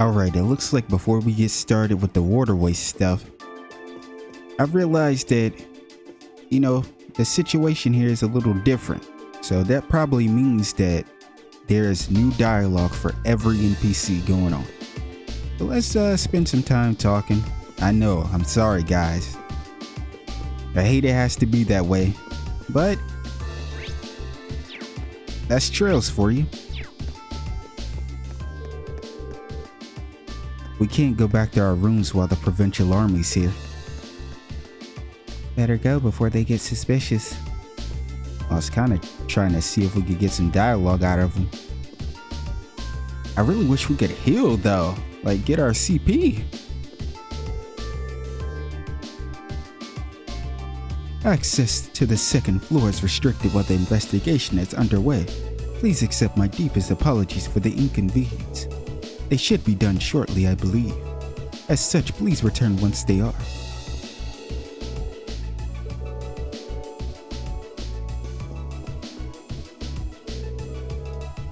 Alright, it looks like before we get started with the waterway stuff, I've realized that, the situation here is a little different. So that probably means that there's new dialogue for every NPC going on. So let's spend some time talking. I know, I'm sorry guys. I hate it has to be that way, but that's Trails for you. We can't go back to our rooms while the Provincial army's here. Better go before they get suspicious. I was kind of trying to see if we could get some dialogue out of them. I really wish we could heal though, like get our CP. Access to the second floor is restricted while the investigation is underway. Please accept my deepest apologies for the inconvenience. They should be done shortly, I believe. As such, please return once they are.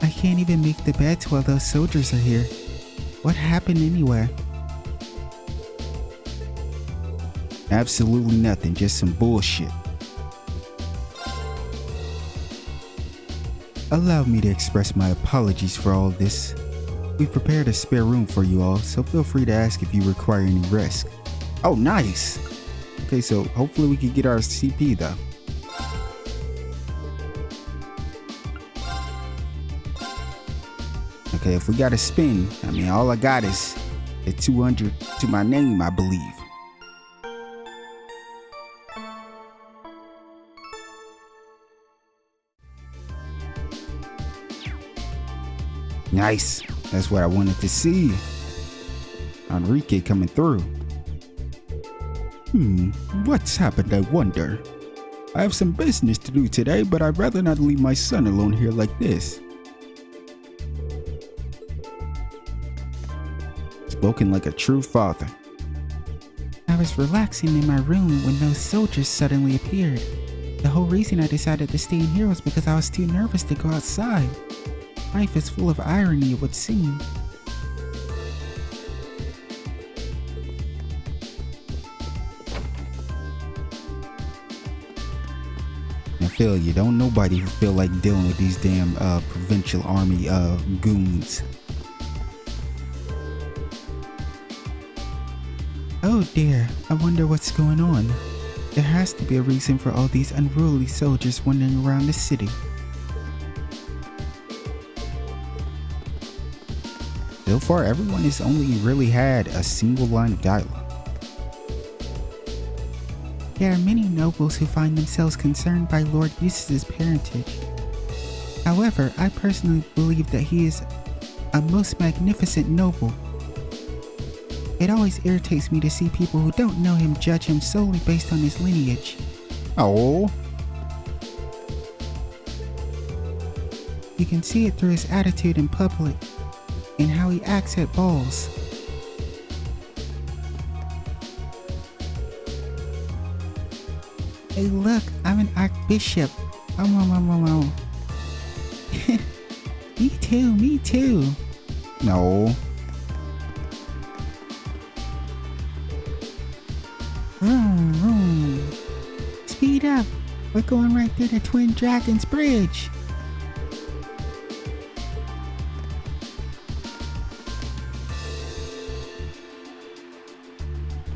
I can't even make the beds while those soldiers are here. What happened anyway? Absolutely nothing, just some bullshit. Allow me to express my apologies for all this. We've prepared a spare room for you all, so feel free to ask if you require any rest. Oh, nice! Okay, so hopefully we can get our CP though. Okay, if we gotta spin, all I got is 200 to my name, I believe. Nice. That's what I wanted to see. Enrique coming through. What's happened, I wonder? I have some business to do today, but I'd rather not leave my son alone here like this. Spoken like a true father. I was relaxing in my room when those soldiers suddenly appeared. The whole reason I decided to stay in here was because I was too nervous to go outside. Life is full of irony, it would seem. I feel you. Don't nobody feel like dealing with these damn Provincial army goons. Oh dear, I wonder what's going on. There has to be a reason for all these unruly soldiers wandering around the city. So far, everyone has only really had a single line of dialogue. There are many nobles who find themselves concerned by Lord Eustace's parentage. However, I personally believe that he is a most magnificent noble. It always irritates me to see people who don't know him judge him solely based on his lineage. Oh. You can see it through his attitude in public and how he acts at balls. Hey look, I'm an archbishop. Oh. Me too. No. Vroom. Speed up. We're going right through the Twin Dragons Bridge.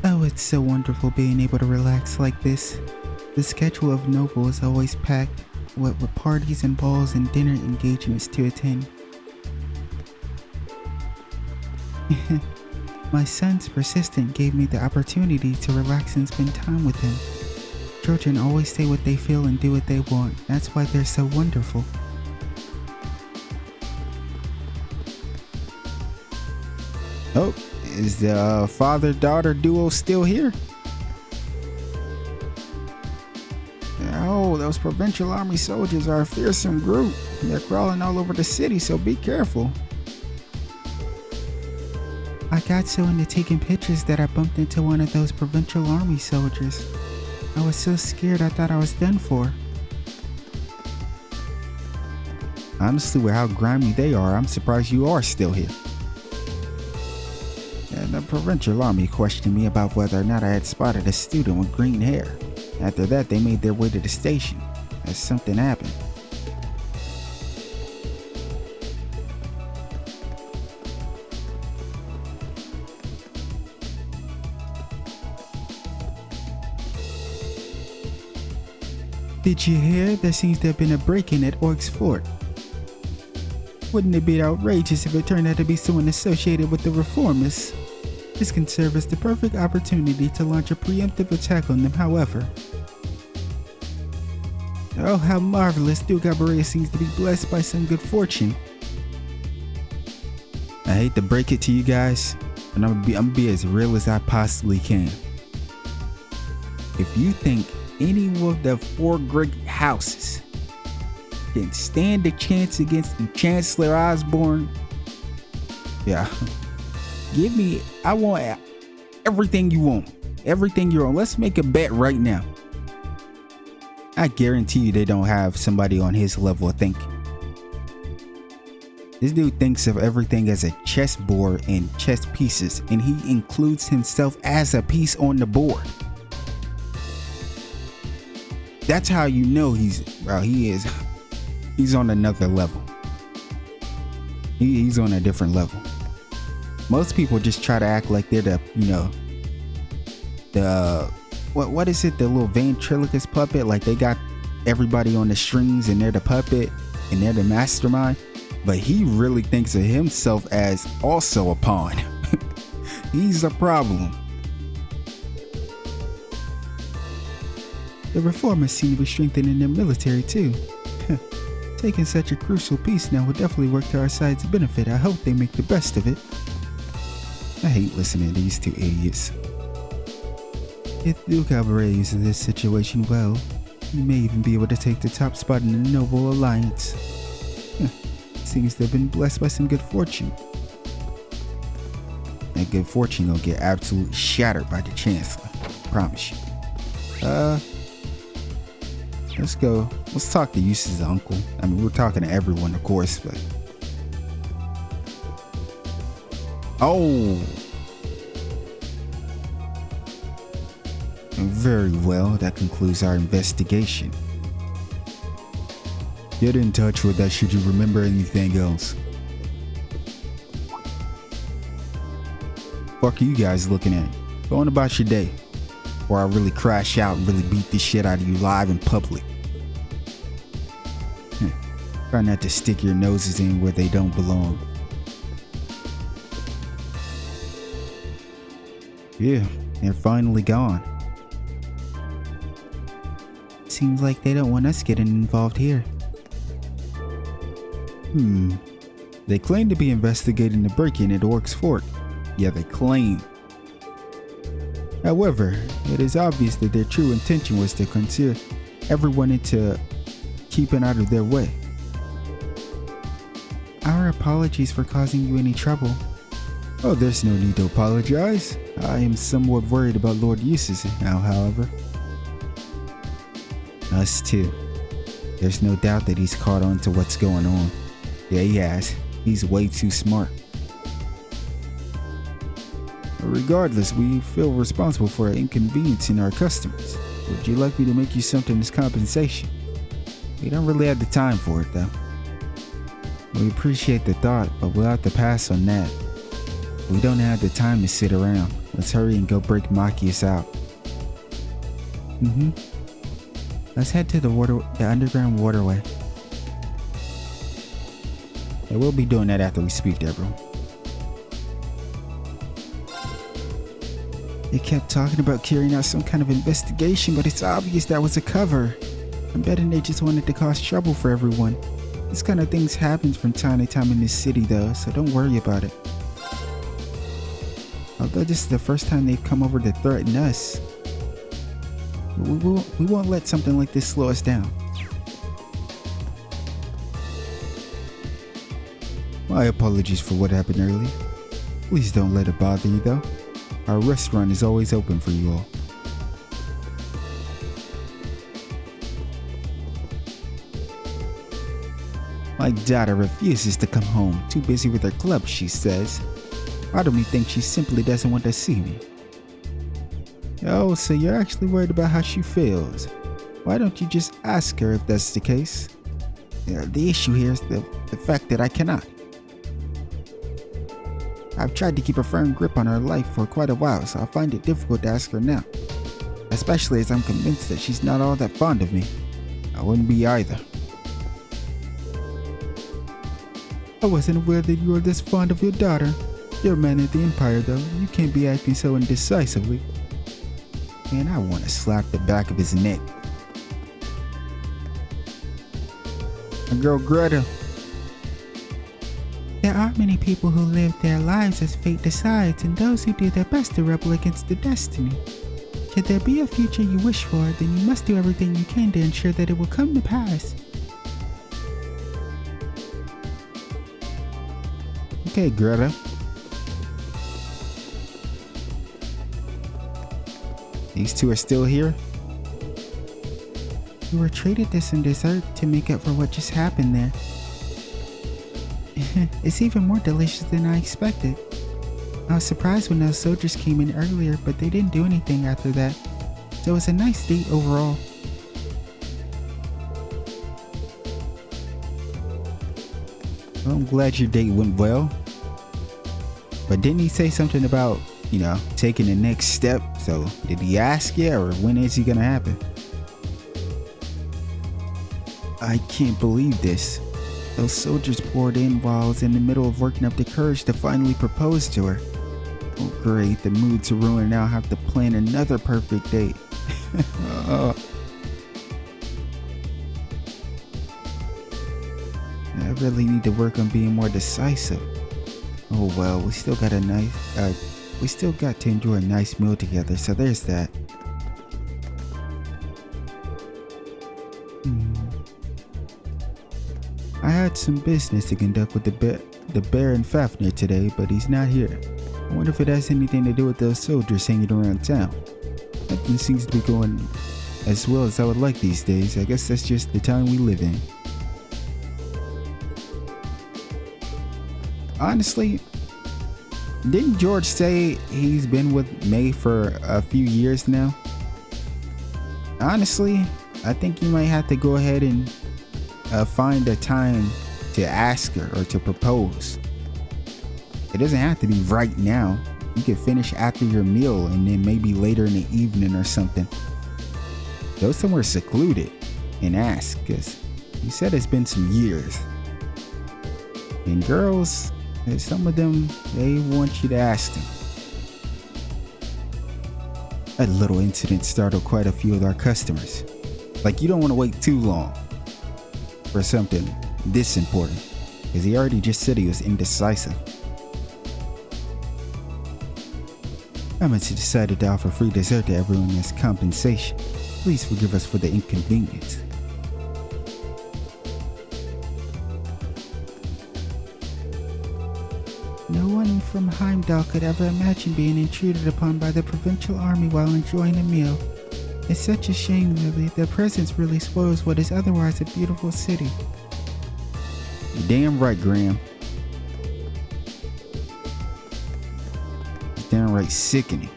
Oh, it's so wonderful being able to relax like this. The schedule of Noble is always packed, what with parties and balls and dinner engagements to attend. My son's persistence gave me the opportunity to relax and spend time with him. Children always say what they feel and do what they want. That's why they're so wonderful. Oh, is the father-daughter duo still here? Oh, those Provincial army soldiers are a fearsome group. They're crawling all over the city, so be careful. I got so into taking pictures that I bumped into one of those Provincial army soldiers. I was so scared I thought I was done for. Honestly, with how grimy they are, I'm surprised you are still here. And the Provincial army questioned me about whether or not I had spotted a student with green hair. After that, they made their way to the station, as something happened. Did you hear? There seems to have been a break-in at Orc's Fort. Wouldn't it be outrageous if it turned out to be someone associated with the reformers? This can serve as the perfect opportunity to launch a preemptive attack on them, however. Oh, how marvelous. Duke Cabaret seems to be blessed by some good fortune. I hate to break it to you guys, but I'm gonna be as real as I possibly can. If you think any of the 4 great houses can stand a chance against the Chancellor Osborne, yeah, I want everything you want. Everything you want. Let's make a bet right now. I guarantee you they don't have somebody on his level of thinking. This dude thinks of everything as a chessboard and chess pieces, and he includes himself as a piece on the board. That's how you know he's on another level. He's on a different level. Most people just try to act like they're what is it, the little ventriloquist puppet, like they got everybody on the strings and they're the puppet and they're the mastermind, but he really thinks of himself as also a pawn. He's a problem. The reformers seem to be strengthening their military too. Taking such a crucial piece now will definitely work to our side's benefit. I hope they make the best of it. I hate listening to these two idiots. If Duke Cabaret uses this situation well, he may even be able to take the top spot in the Noble Alliance. Seems to have been blessed by some good fortune. That good fortune gonna get absolutely shattered by the Chancellor. Promise you. Let's go. Let's talk to Eustace's uncle. I mean, we're talking to everyone, of course, but... Oh! Very well, that concludes our investigation. Get in touch with us should you remember anything else. What are you guys looking at? Go on about your day. Or I really crash out and really beat the shit out of you live in public. Try not to stick your noses in where they don't belong. Yeah, they're finally gone. Seems like they don't want us getting involved here. They claim to be investigating the break-in at Orc's Fort. Yeah, they claim. However, it is obvious that their true intention was to consider everyone into keeping out of their way. Our apologies for causing you any trouble. Oh, there's no need to apologize. I am somewhat worried about Lord Eustace now, however. Us too. There's no doubt that he's caught on to what's going on. Yeah, he has. He's way too smart. Regardless, we feel responsible for inconveniencing our customers. Would you like me to make you something as compensation? We don't really have the time for it though. We appreciate the thought, but we'll have to pass on that. We don't have the time to sit around. Let's hurry and go break Machias out. Let's head to the underground waterway. Yeah, we'll be doing that after we speak to everyone. They kept talking about carrying out some kind of investigation, but it's obvious that was a cover. I'm betting they just wanted to cause trouble for everyone. This kind of things happens from time to time in this city though, so don't worry about it. Although this is the first time they've come over to threaten us. We won't let something like this slow us down. My apologies for what happened earlier. Please don't let it bother you though. Our restaurant is always open for you all. My daughter refuses to come home. Too busy with her club, she says. Part of me thinks she simply doesn't want to see me. Oh, so you're actually worried about how she feels. Why don't you just ask her if that's the case? The issue here is the fact that I cannot. I've tried to keep a firm grip on her life for quite a while, so I find it difficult to ask her now. Especially as I'm convinced that she's not all that fond of me. I wouldn't be either. I wasn't aware that you were this fond of your daughter. You're a man of the Empire, though. You can't be acting so indecisively. Man, I want to slap the back of his neck. My girl Greta. There are many people who live their lives as fate decides, and those who do their best to rebel against the destiny. Should there be a future you wish for, then you must do everything you can to ensure that it will come to pass. Okay, Greta. These two are still here? You were treated to some dessert to make up for what just happened there. It's even more delicious than I expected. I was surprised when those soldiers came in earlier, but they didn't do anything after that. So it was a nice date overall. Well, I'm glad your date went well. But didn't he say something about, taking the next step? So did he ask you, or when is he gonna happen? I can't believe this. Those soldiers poured in while I was in the middle of working up the courage to finally propose to her. Oh great, the mood's ruined. Now I have to plan another perfect date. I really need to work on being more decisive. Oh well, we still got to enjoy a nice meal together, so there's that. I had some business to conduct with the Baron Fafnir today, but he's not here. I wonder if it has anything to do with those soldiers hanging around town. Nothing seems to be going as well as I would like these days. I guess that's just the time we live in. Honestly, didn't George say he's been with May for a few years now? Honestly, I think you might have to go ahead and find a time to ask her or to propose. It doesn't have to be right now. You could finish after your meal and then maybe later in the evening or something. Go somewhere secluded and ask, because you said it's been some years. And girls, some of them, they want you to ask them. That little incident startled quite a few of our customers. Like, you don't want to wait too long for something this important, because he already just said he was indecisive. Amateur decided to offer free dessert to everyone as compensation. Please forgive us for the inconvenience. No one from Heimdall could ever imagine being intruded upon by the Provincial army while enjoying a meal. It's such a shame, Lily. Their presence really spoils what is otherwise a beautiful city. You're damn right, Graham. It's downright sickening.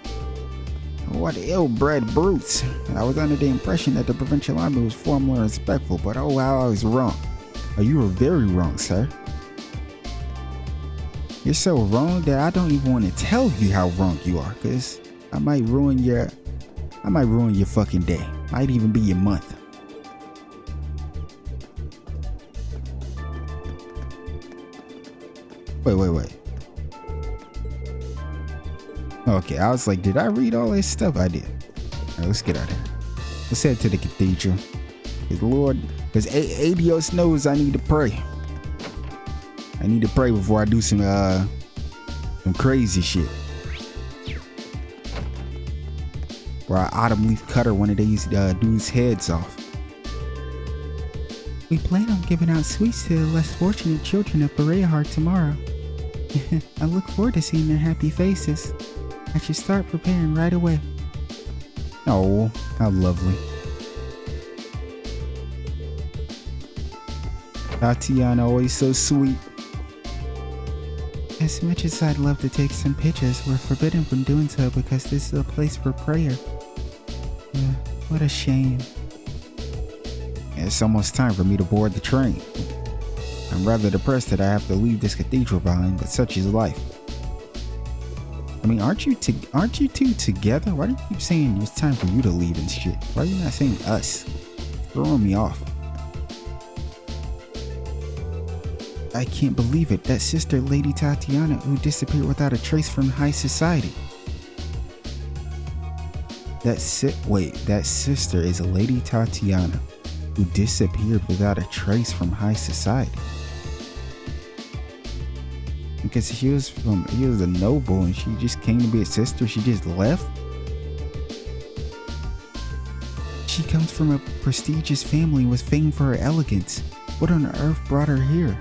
What ill-bred brutes. I was under the impression that the Provincial army was formal and respectful, but oh wow, I was wrong. Oh, you were very wrong, sir. You're so wrong that I don't even want to tell you how wrong you are, because I might ruin your fucking day. Might even be your month. Wait. Okay, I was like, did I read all this stuff? I did. Alright, let's get out of here. Let's head to the cathedral. Good Lord, because Adios knows I need to pray. I need to pray before I do some crazy shit. Where I autumn leaf cutter one of these dudes' heads off. We plan on giving out sweets to the less fortunate children of Berea tomorrow. I look forward to seeing their happy faces. I should start preparing right away. Oh, how lovely. Tatiana, always so sweet. As much as I'd love to take some pictures, we're forbidden from doing so because this is a place for prayer. What a shame. It's almost time for me to board the train. I'm rather depressed that I have to leave this cathedral behind, but such is life. I mean, aren't you two together? Why do you keep saying it's time for you to leave and shit? Why are you not saying us? Throwing me off. I can't believe it. That sister, Lady Tatiana, who disappeared without a trace from high society. That sister is Lady Tatiana, who disappeared without a trace from high society. Because he was a noble and she just came to be a sister, she just left? She comes from a prestigious family with fame for her elegance. What on earth brought her here?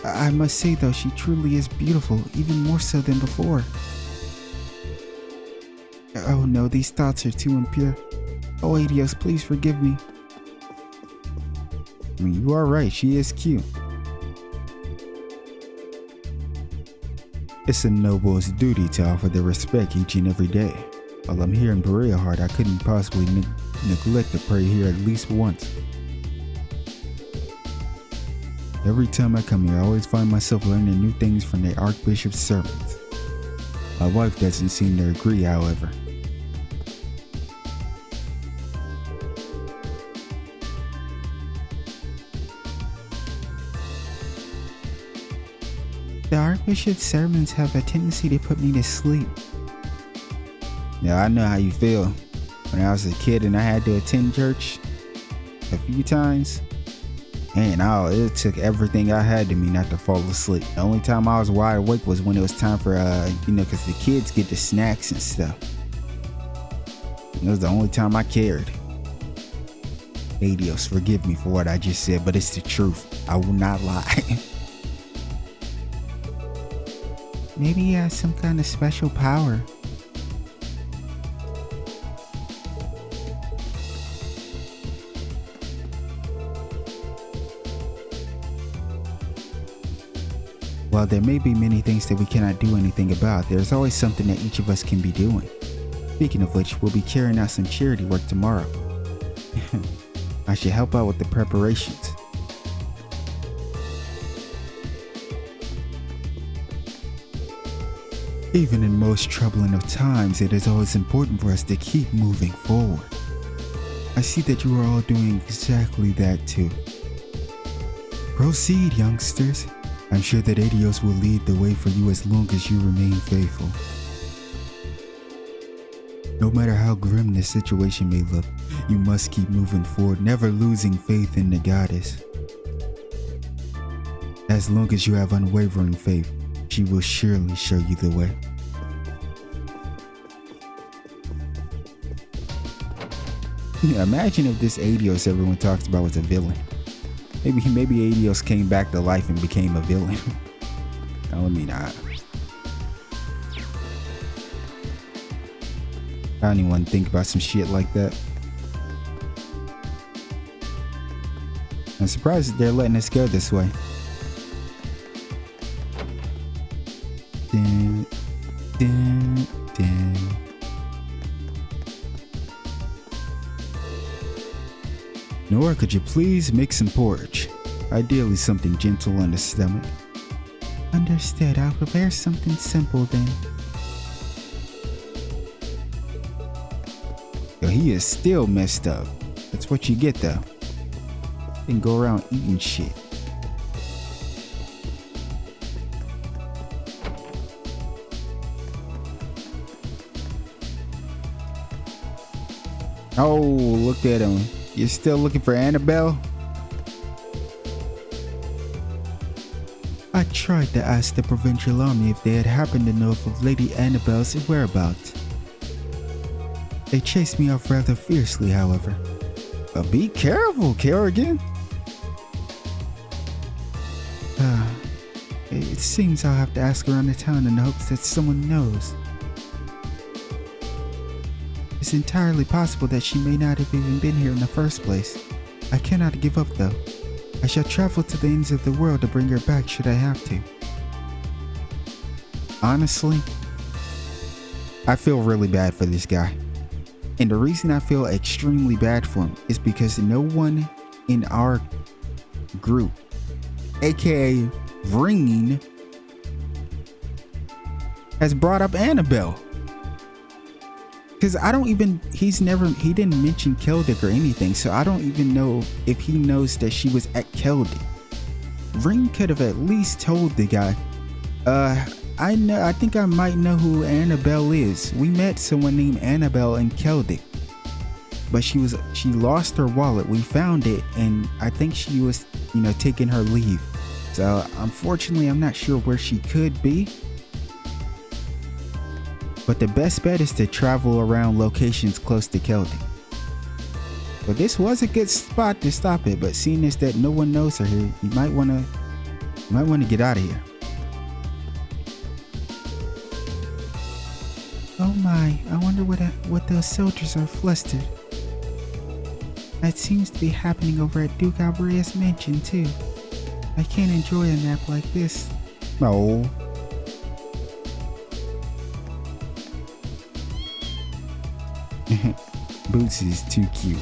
I must say though, she truly is beautiful, even more so than before. Oh no, these thoughts are too impure. Oh Adios, please forgive me. I mean, you are right, she is cute. It's a noble's duty to offer the respect each and every day. While I'm here in Berea Heart, I couldn't possibly neglect to pray here at least once. Every time I come here, I always find myself learning new things from the Archbishop's sermons. My wife doesn't seem to agree, however. The Archbishop's sermons have a tendency to put me to sleep. Yeah, I know how you feel. When I was a kid and I had to attend church a few times, and it took everything I had to me not to fall asleep. The only time I was wide awake was when it was time for, because the kids get the snacks and stuff. It was the only time I cared. Adios, forgive me for what I just said, but it's the truth. I will not lie. Maybe he has some kind of special power. While there may be many things that we cannot do anything about, there's always something that each of us can be doing. Speaking of which, we'll be carrying out some charity work tomorrow. I should help out with the preparations. Even in most troubling of times, it is always important for us to keep moving forward. I see that you are all doing exactly that too. Proceed, youngsters. I'm sure that Adios will lead the way for you as long as you remain faithful. No matter how grim the situation may look, you must keep moving forward, never losing faith in the goddess. As long as you have unwavering faith, she will surely show you the way. Yeah, imagine if this Adios everyone talks about was a villain. Maybe Adios came back to life and became a villain. No, I mean, I don't even want to think about some shit like that. I'm surprised that they're letting us go this way. Dun, dun, dun. Nora, could you please make some porridge? Ideally something gentle on the stomach. Understood. I'll prepare something simple then. Yo, he is still messed up. That's what you get though. Didn't go around eating shit. Oh, look at him. You're still looking for Annabelle? I tried to ask the Provincial army if they had happened to know of Lady Annabelle's whereabouts. They chased me off rather fiercely, however. Be careful, Kerrigan. It seems I'll have to ask around the town in the hopes that someone knows. It's entirely possible that she may not have even been here in the first place. I cannot give up though. I shall travel to the ends of the world to bring her back should I have to. Honestly, I feel really bad for this guy. And the reason I feel extremely bad for him is because no one in our group, aka Ringing, has brought up Annabelle. Because he didn't mention Keldic or anything, so I don't even know if he knows that she was at Keldic. Ring could have at least told the guy, I think I might know who Annabelle is. We met someone named Annabelle in Keldic. But she lost her wallet. We found it, and I think she was, taking her leave. So unfortunately, I'm not sure where she could be. But the best bet is to travel around locations close to Keldic. But this was a good spot to stop it, but seeing as that no one knows her here, you might want to get out of here. Oh my, I wonder what those soldiers are flustered. That seems to be happening over at Duke Albrey's mansion too. I can't enjoy a nap like this. No. Boots is too cute.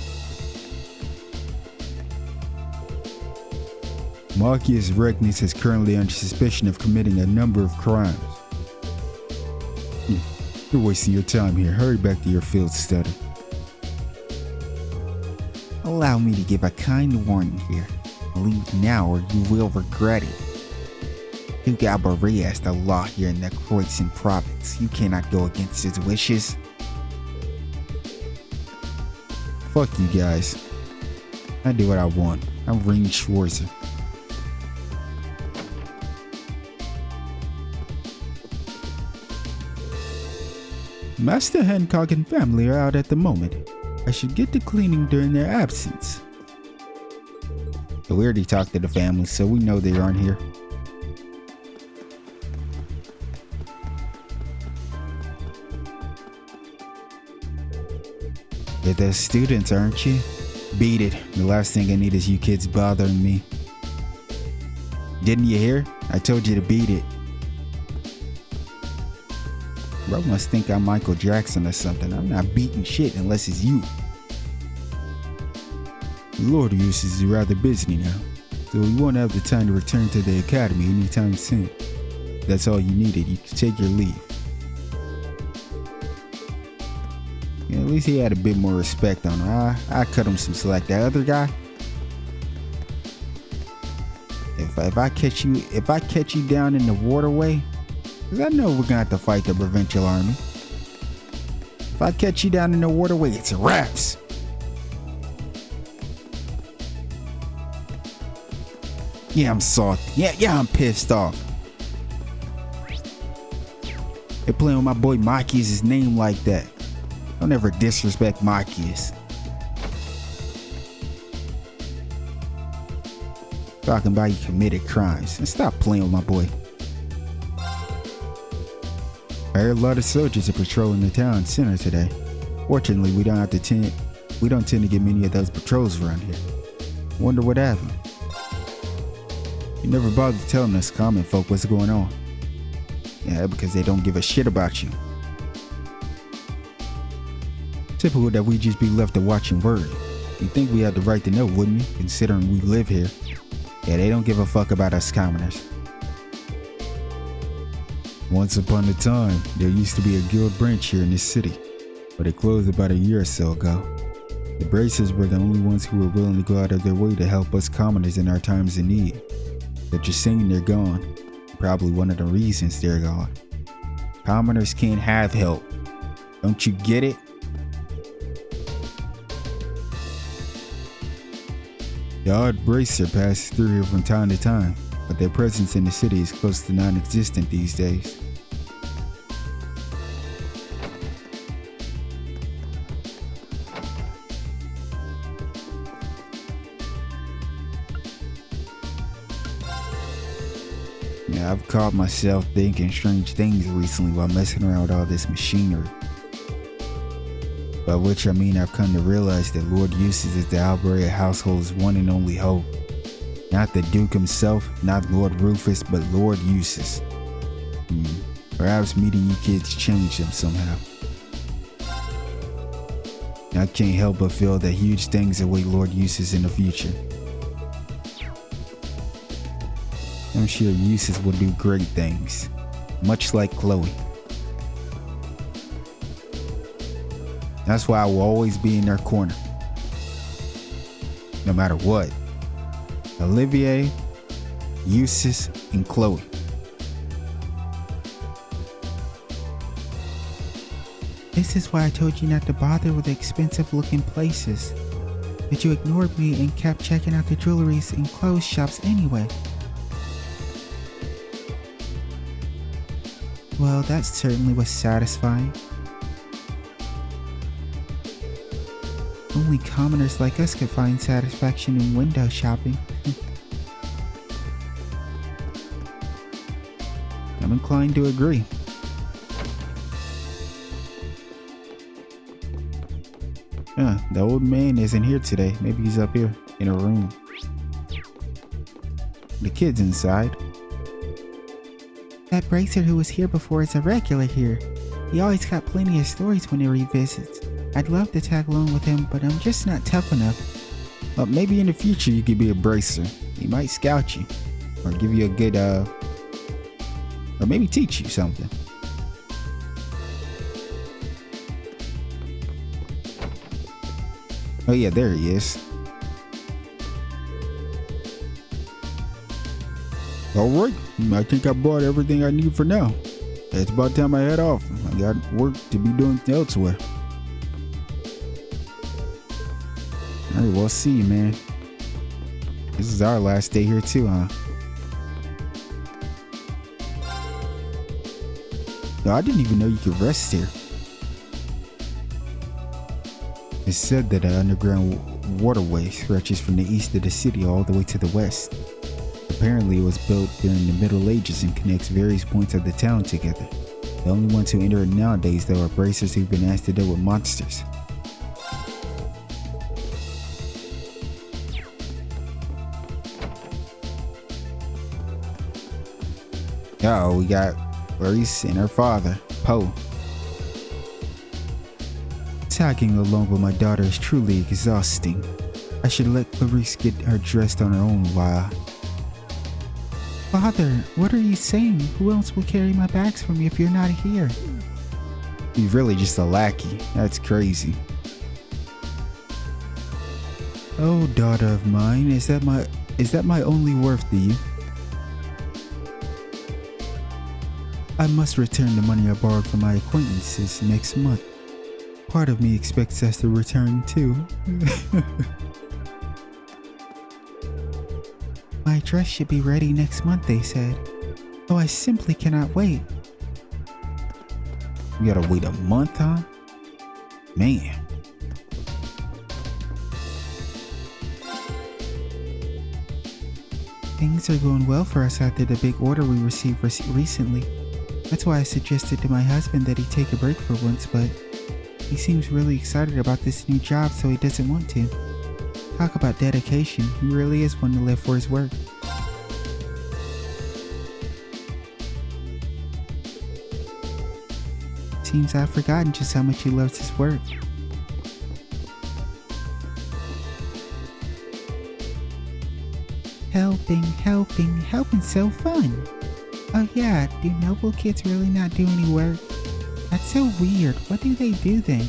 Machias Regnus is currently under suspicion of committing a number of crimes. You're wasting your time here. Hurry back to your field study. Allow me to give a kind warning here. Leave now or you will regret it. Duke Albrey has the law here in the Croydon province. You cannot go against his wishes. Fuck you guys. I do what I want. I'm Ring Schwarzer. Master Hancock and family are out at the moment. I should get to cleaning during their absence. We already talked to the family, so we know they aren't here. You're those students, aren't you? Beat it. The last thing I need is you kids bothering me. Didn't you hear? I told you to beat it. Bro must think I'm Michael Jackson or something. I'm not beating shit unless it's you. Lord Eustace is rather busy now, so we won't have the time to return to the academy anytime soon. That's all you needed. You can take your leave. Yeah, at least he had a bit more respect on him. I cut him some slack. That other guy, if I catch you down in the waterway, because I know we're gonna have to fight the Provincial army. If I catch you down in the waterway, it's wraps. Yeah, I'm salty. Yeah, I'm pissed off. They're playing with my boy Machias' name like that. Don't ever disrespect Machias. Talking about you committed crimes. And stop playing with my boy. I heard a lot of soldiers are patrolling the town center today. Fortunately, we don't tend to get many of those patrols around here. Wonder what happened. You never bothered telling us common folk what's going on. Yeah, because they don't give a shit about you. Typical that we just be left to watch and worry. You'd think we had the right to know, wouldn't you? Considering we live here. Yeah, they don't give a fuck about us commoners. Once upon a time, there used to be a guild branch here in this city, but it closed about a year or so ago. The Bracers were the only ones who were willing to go out of their way to help us commoners in our times of need. But you're saying they're gone. Probably one of the reasons they're gone. Commoners can't have help. Don't you get it? The odd Bracer passes through here from time to time, but their presence in the city is close to non-existent these days. Yeah, I've caught myself thinking strange things recently while messing around with all this machinery. By which I mean I've come to realize that Lord Eustace is the Albrey household's one and only hope. Not the Duke himself, not Lord Rufus, but Lord Eustace. Perhaps meeting you kids changed them somehow. I can't help but feel that huge things await Lord Eustace in the future. I'm sure Eustace will do great things, much like Chloe. That's why I will always be in their corner, no matter what. Olivier, Eustace, and Chloe. This is why I told you not to bother with the expensive looking places. But you ignored me and kept checking out the jewelries and clothes shops anyway. Well, that certainly was satisfying. Only commoners like us could find satisfaction in window shopping. I'm inclined to agree. The old man isn't here today. Maybe he's up here in a room. The kid's inside. That bracer who was here before is a regular here. He always got plenty of stories when he revisits. I'd love to tag along with him, but I'm just not tough enough. Well, maybe in the future you could be a bracer. He might scout you, or give you a good, or maybe teach you something. Oh yeah, there he is. Alright, I think I bought everything I need for now. It's about time I head off. I got work to be doing elsewhere. Alright, well, see you, man. This is our last day here too, huh? No, I didn't even know you could rest here. It's said that an underground waterway stretches from the east of the city all the way to the west. Apparently it was built during the Middle Ages and connects various points of the town together. The only ones who enter it nowadays though are bracers who've been asked to deal with monsters. Oh, we got Clarice and her father, Poe. Tagging along with my daughter is truly exhausting. I should let Clarice get her dressed on her own while. Father, what are you saying? Who else will carry my bags for me if you're not here? He's really just a lackey. That's crazy. Oh, daughter of mine, is that my only worth to you? I must return the money I borrowed from my acquaintances next month. Part of me expects us to return too. My dress should be ready next month, they said. Oh, I simply cannot wait. We gotta wait a month, huh? Man. Things are going well for us after the big order we received recently. That's why I suggested to my husband that he take a break for once, but he seems really excited about this new job, so he doesn't want to. Talk about dedication, he really is one to live for his work. Seems I've forgotten just how much he loves his work. Helping's so fun. Oh yeah, do noble kids really not do any work? That's so weird. What do they do then?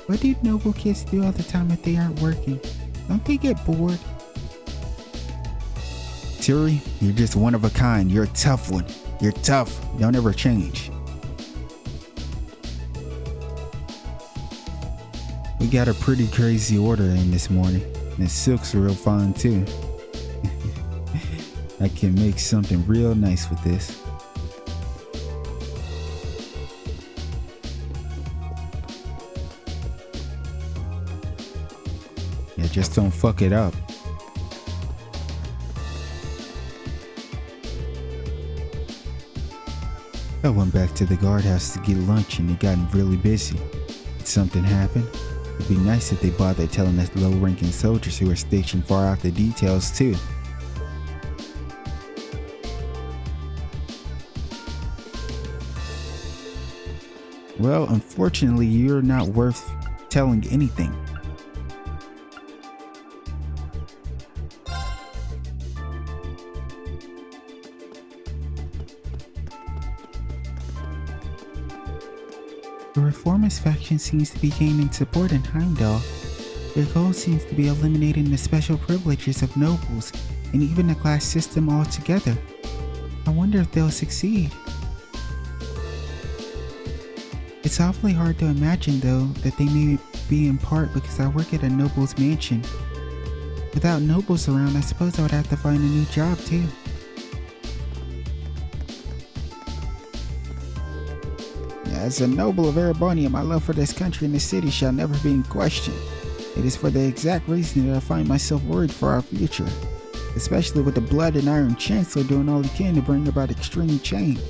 What do noble kids do all the time if they aren't working? Don't they get bored? Turi, you're just one of a kind. You're a tough one. You're tough. Don't ever change. We got a pretty crazy order in this morning. And silk's real fine too. I can make something real nice with this. Yeah, just don't fuck it up. I went back to the guardhouse to get lunch and it got really busy. Did something happen? It'd be nice if they bothered telling us low-ranking soldiers who are stationed far out the details too. Well, unfortunately, you're not worth telling anything. The reformist faction seems to be gaining support in Heimdall. Their goal seems to be eliminating the special privileges of nobles and even the class system altogether. I wonder if they'll succeed. It's awfully hard to imagine, though, that they may be in part because I work at a noble's mansion. Without nobles around, I suppose I would have to find a new job, too. As a noble of Erebonium, my love for this country and this city shall never be in question. It is for the exact reason that I find myself worried for our future, especially with the blood and iron chancellor doing all he can to bring about extreme change.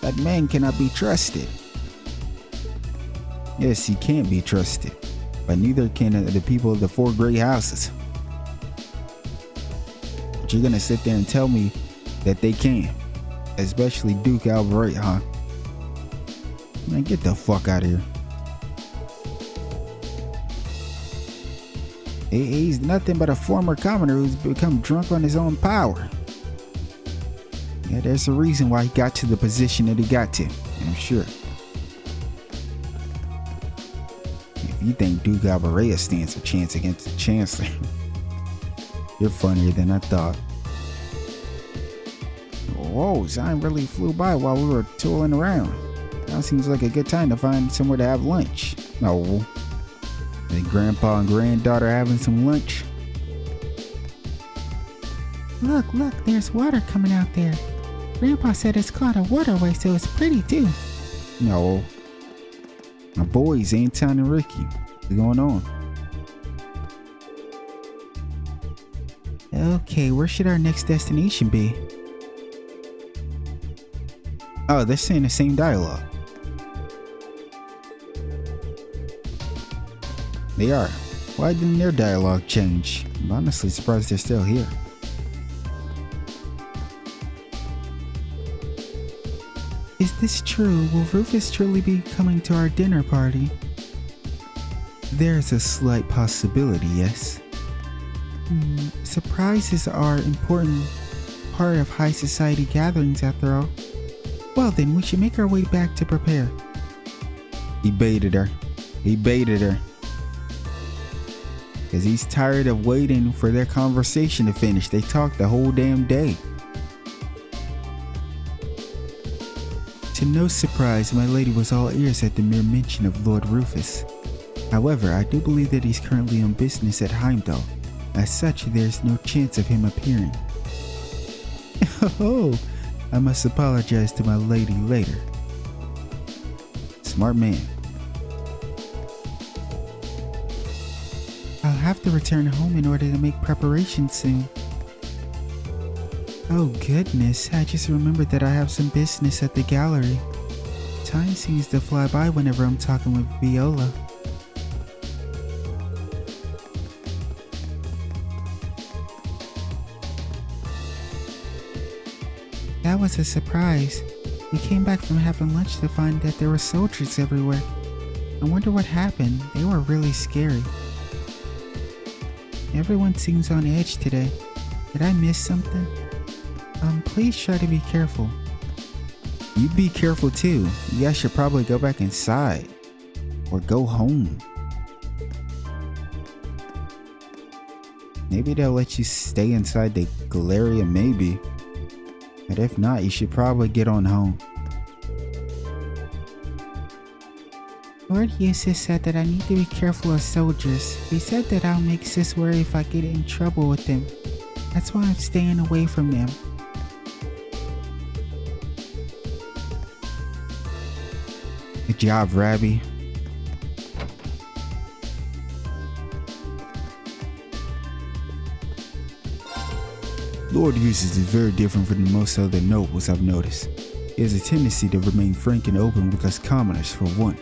That man cannot be trusted. Yes, he can't be trusted, but neither can the people of the four great houses. But you're gonna sit there and tell me that they can, especially Duke Alvarez, huh? Man, get the fuck out of here. He's nothing but a former commoner who's become drunk on his own power. Yeah, there's a reason why he got to the position that he got to, I'm sure. If you think Duke Alvarez stands a chance against the Chancellor, you're funnier than I thought. Whoa, time really flew by while we were tooling around. Now seems like a good time to find somewhere to have lunch. No. And grandpa and granddaughter having some lunch. Look, there's water coming out there. Grandpa said it's called a waterway, so it's pretty too. No. My boys, Anton and Ricky. What's going on? Okay, where should our next destination be? Oh, they're saying the same dialogue. They are. Why didn't their dialogue change? I'm honestly surprised they're still here. Is this true? Will Rufus truly be coming to our dinner party? There's a slight possibility, yes. Surprises are an important part of high society gatherings after all. Well then, we should make our way back to prepare. He baited her. Because he's tired of waiting for their conversation to finish. They talked the whole damn day. To no surprise, my lady was all ears at the mere mention of Lord Rufus. However, I do believe that he's currently on business at Heimdall. As such, there's no chance of him appearing. Oh, I must apologize to my lady later. Smart man. I'll have to return home in order to make preparations soon. Oh goodness, I just remembered that I have some business at the gallery. Time seems to fly by whenever I'm talking with Viola. That was a surprise. We came back from having lunch to find that there were soldiers everywhere. I wonder what happened. They were really scary. Everyone seems on edge today. Did I miss something? Please try to be careful. You be careful too. You guys should probably go back inside. Or go home. Maybe they'll let you stay inside the Galleria, maybe. But if not, you should probably get on home. Lord Eustace said that I need to be careful of soldiers. He said that I'll make Sis worry if I get in trouble with them. That's why I'm staying away from them. Good job, Rabbi. Lord Eustace is very different from most other nobles I've noticed. He has a tendency to remain frank and open with us commoners, for one.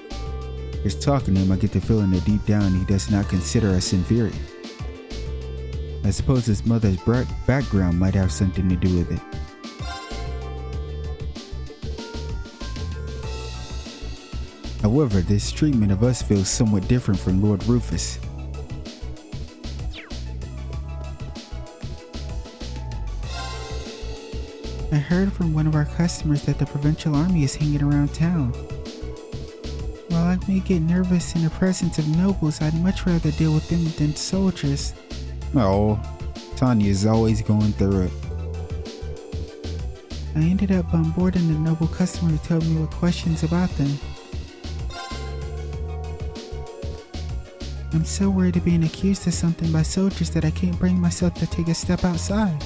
Just talking to him, I get the feeling that deep down he does not consider us inferior. I suppose his mother's background might have something to do with it. However, this treatment of us feels somewhat different from Lord Rufus. I heard from one of our customers that the Provincial army is hanging around town. While I may get nervous in the presence of nobles, I'd much rather deal with them than soldiers. Oh, Tanya's always going through it. I ended up onboarding the noble customer who told me what questions about them. I'm so worried of being accused of something by soldiers that I can't bring myself to take a step outside.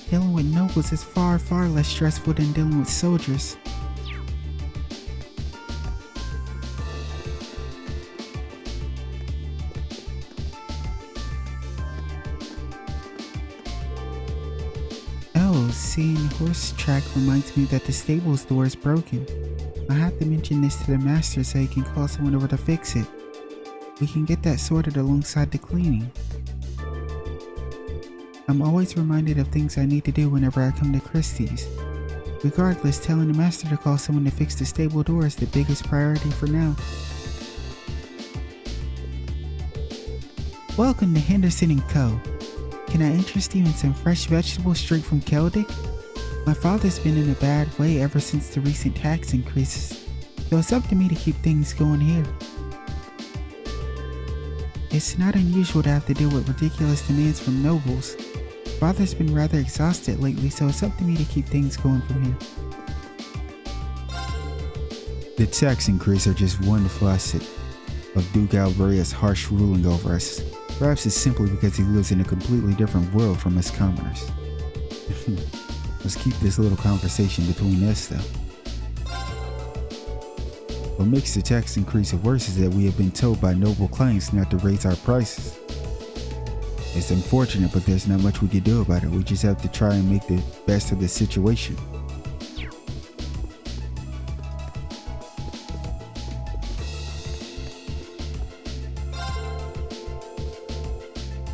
Dealing with nobles is far, far less stressful than dealing with soldiers. Oh, seeing horse track reminds me that the stable's door is broken. I have to mention this to the master so he can call someone over to fix it. We can get that sorted alongside the cleaning. I'm always reminded of things I need to do whenever I come to Christie's. Regardless, telling the master to call someone to fix the stable door is the biggest priority for now. Welcome to Henderson & Co. Can I interest you in some fresh vegetables straight from Celtic? My father's been in a bad way ever since the recent tax increases, so it's up to me to keep things going here. It's not unusual to have to deal with ridiculous demands from nobles. Father's been rather exhausted lately, so it's up to me to keep things going from here. The tax increase are just one facet of Duke Alberia's harsh ruling over us. Perhaps it's simply because he lives in a completely different world from us commoners. Let's keep this little conversation between us though. What makes the tax increase worse is that we have been told by noble clients not to raise our prices. It's unfortunate, but there's not much we can do about it. We just have to try and make the best of the situation.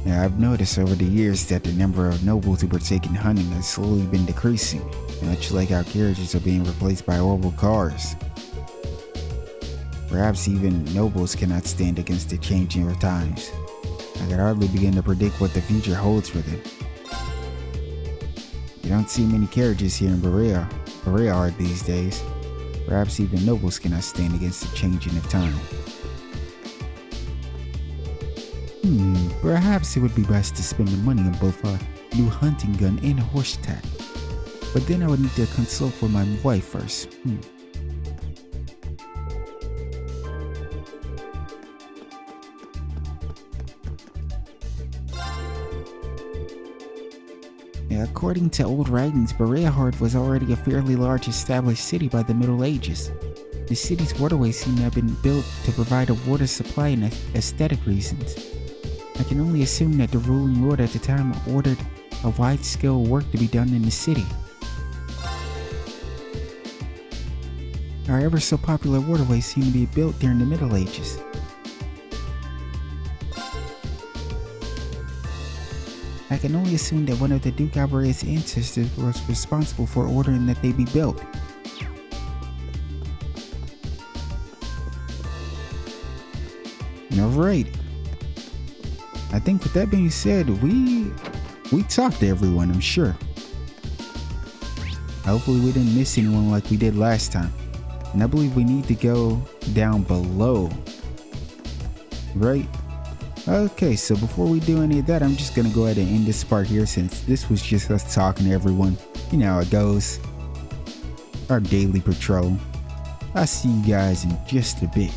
Now, I've noticed over the years that the number of nobles who partake in hunting has slowly been decreasing, much like how carriages are being replaced by horrible cars. Perhaps even nobles cannot stand against the changing of times. I can hardly begin to predict what the future holds for them. You don't see many carriages here in Berea these days. Perhaps even nobles cannot stand against the changing of time. Perhaps it would be best to spend the money on both a new hunting gun and a horse tack. But then I would need to consult with my wife first. According to old writings, Berea was already a fairly large established city by the Middle Ages. The city's waterways seem to have been built to provide a water supply and aesthetic reasons. I can only assume that the ruling lord at the time ordered a wide-scale work to be done in the city. Our ever so popular waterways seem to be built during the Middle Ages. I can only assume that one of the Duke Alberia's ancestors was responsible for ordering that they be built. Alright. I think with that being said, we talked to everyone, I'm sure. Hopefully we didn't miss anyone like we did last time. And I believe we need to go down below. Right? Okay, so before we do any of that, I'm just gonna go ahead and end this part here since this was just us talking to everyone. You know how it goes. Our daily patrol. I'll see you guys in just a bit.